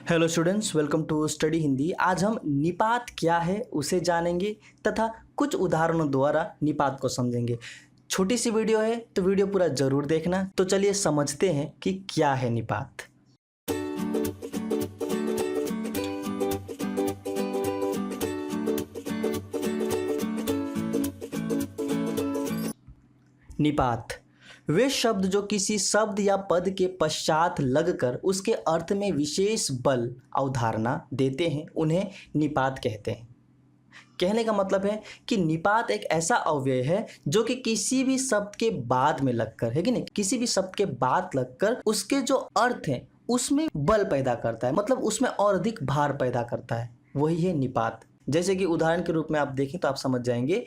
Hello students, welcome to study Hindi. आज हम निपात क्या है उसे जानेंगे तथा कुछ उदाहरणों द्वारा निपात को समझेंगे। छोटी सी वीडियो है तो वीडियो पूरा जरूर देखना। तो चलिए समझते हैं कि क्या है निपात। निपात वे शब्द जो किसी शब्द या पद के पश्चात लगकर उसके अर्थ में विशेष बल अवधारणा देते हैं, उन्हें निपात कहते हैं। कहने का मतलब है कि निपात एक ऐसा अव्यय है जो कि किसी भी शब्द के बाद में लगकर, है कि नहीं, किसी भी शब्द के बाद लगकर उसके जो अर्थ है उसमें बल पैदा करता है, मतलब उसमें और अधिक भार पैदा करता है, वही है निपात। जैसे कि उदाहरण के रूप में आप देखें तो आप समझ जाएंगे,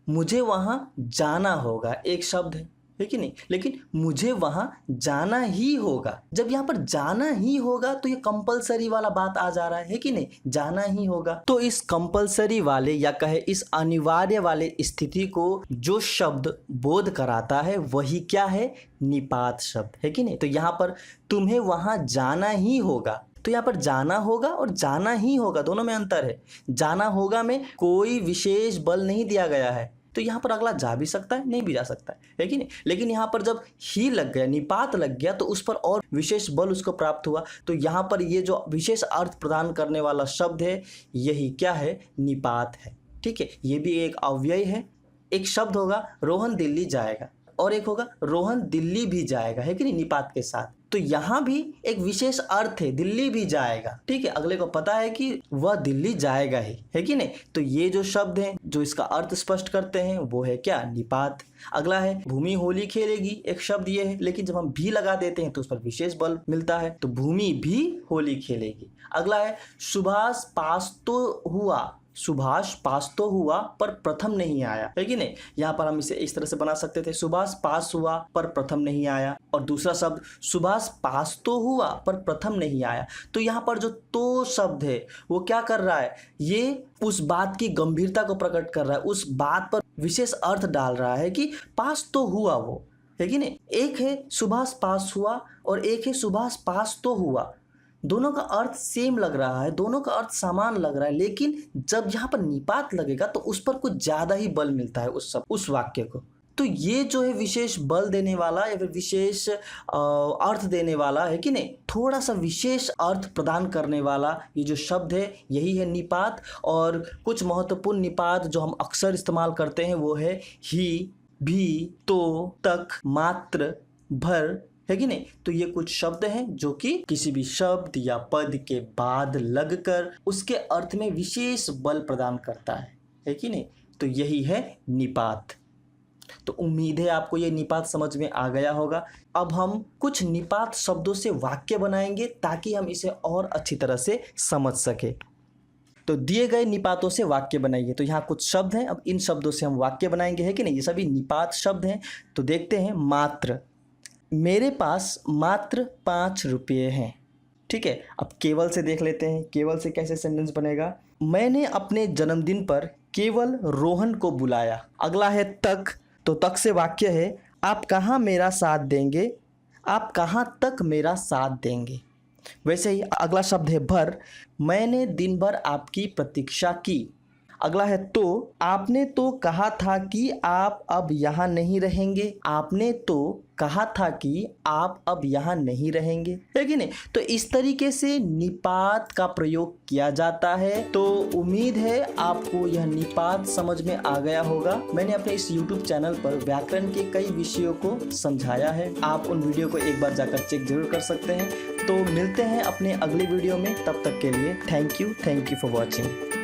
मुझे वहां जाना होगा एक शब्द है कि नहीं, लेकिन मुझे वहां जाना ही होगा। जब यहाँ पर जाना ही होगा तो ये कंपलसरी वाला बात आ जा रहा है कि नहीं, जाना ही होगा। तो इस कंपलसरी वाले या कहे इस अनिवार्य वाले स्थिति को जो शब्द बोध कराता है वही क्या है, निपात शब्द, है कि नहीं। तो यहाँ पर तुम्हें वहां जाना ही होगा, तो यहाँ पर जाना होगा और जाना ही होगा दोनों में अंतर है। जाना होगा में कोई विशेष बल नहीं दिया गया है, तो यहाँ पर अगला जा भी सकता है, नहीं भी जा सकता है कि नहीं। लेकिन यहाँ पर जब ही लग गया, निपात लग गया, तो उस पर और विशेष बल उसको प्राप्त हुआ। तो यहाँ पर ये जो विशेष अर्थ प्रदान करने वाला शब्द है यही क्या है, निपात है। ठीक है, ये भी एक अव्यय है। एक शब्द होगा रोहन दिल्ली जाएगा और एक होगा रोहन दिल्ली भी जाएगा, है कि नहीं, निपात के साथ। तो यहाँ भी एक विशेष अर्थ है, दिल्ली भी जाएगा। ठीक है, अगले को पता है कि वह दिल्ली जाएगा ही, है कि नहीं। तो ये जो शब्द हैं जो इसका अर्थ स्पष्ट करते हैं वो है क्या, निपात। अगला है भूमि होली खेलेगी, एक शब्द ये है, लेकिन जब हम भी लगा देते हैं तो उस पर विशेष बल मिलता है, तो भूमि भी होली खेलेगी। अगला है सुभाष पास तो हुआ, सुभाष पास तो हुआ पर प्रथम नहीं आया, है कि नहीं। यहाँ पर हम इसे इस तरह से बना सकते थे, सुभाष पास हुआ पर प्रथम नहीं आया। और दूसरा शब्द सुभाष पास तो हुआ पर प्रथम नहीं आया। तो यहाँ पर जो तो शब्द है वो क्या कर रहा है, ये उस बात की गंभीरता को प्रकट कर रहा है, उस बात पर विशेष अर्थ डाल रहा है कि पास तो हुआ वो, है कि नहीं। एक है सुभाष पास हुआ और एक है सुभाष पास तो हुआ, दोनों का अर्थ सेम लग रहा है, दोनों का अर्थ समान लग रहा है, लेकिन जब यहाँ पर निपात लगेगा तो उस पर कुछ ज्यादा ही बल मिलता है उस वाक्य को। तो ये जो है विशेष बल देने वाला या फिर विशेष अर्थ देने वाला, है कि नहीं, थोड़ा सा विशेष अर्थ प्रदान करने वाला ये जो शब्द है यही है निपात। और कुछ महत्वपूर्ण निपात जो हम अक्सर इस्तेमाल करते हैं वो है ही, भी, तो, तक, मात्र, भर, है कि नहीं। तो ये कुछ शब्द हैं जो कि किसी भी शब्द या पद के बाद लगकर उसके अर्थ में विशेष बल प्रदान करता है कि नहीं। तो यही है निपात। तो उम्मीद है आपको ये निपात समझ में आ गया होगा। अब हम कुछ निपात शब्दों से वाक्य बनाएंगे ताकि हम इसे और अच्छी तरह से समझ सके। तो दिए गए निपातों से वाक्य बनाइए। तो यहाँ कुछ शब्द हैं, अब इन शब्दों से हम वाक्य बनाएंगे, है कि नहीं। ये सभी निपात शब्द हैं। तो देखते हैं, मात्र, मेरे पास मात्र 5 रुपये हैं। ठीक है, अब केवल से देख लेते हैं, केवल से कैसे सेंटेंस बनेगा। मैंने अपने जन्मदिन पर केवल रोहन को बुलाया। अगला है तक, तो तक से वाक्य है, आप कहाँ मेरा साथ देंगे, आप कहाँ तक मेरा साथ देंगे। वैसे ही अगला शब्द है भर, मैंने दिन भर आपकी प्रतीक्षा की। अगला है तो, आपने तो कहा था कि आप अब यहाँ नहीं रहेंगे, आपने तो कहा था कि आप अब यहाँ नहीं रहेंगे, है कि नहीं। तो इस तरीके से निपात का प्रयोग किया जाता है। तो उम्मीद है आपको यह निपात समझ में आ गया होगा। मैंने अपने इस YouTube चैनल पर व्याकरण के कई विषयों को समझाया है, आप उन वीडियो को एक बार जाकर चेक जरूर कर सकते हैं। तो मिलते हैं अपने अगले वीडियो में, तब तक के लिए थैंक यू फॉर वॉचिंग।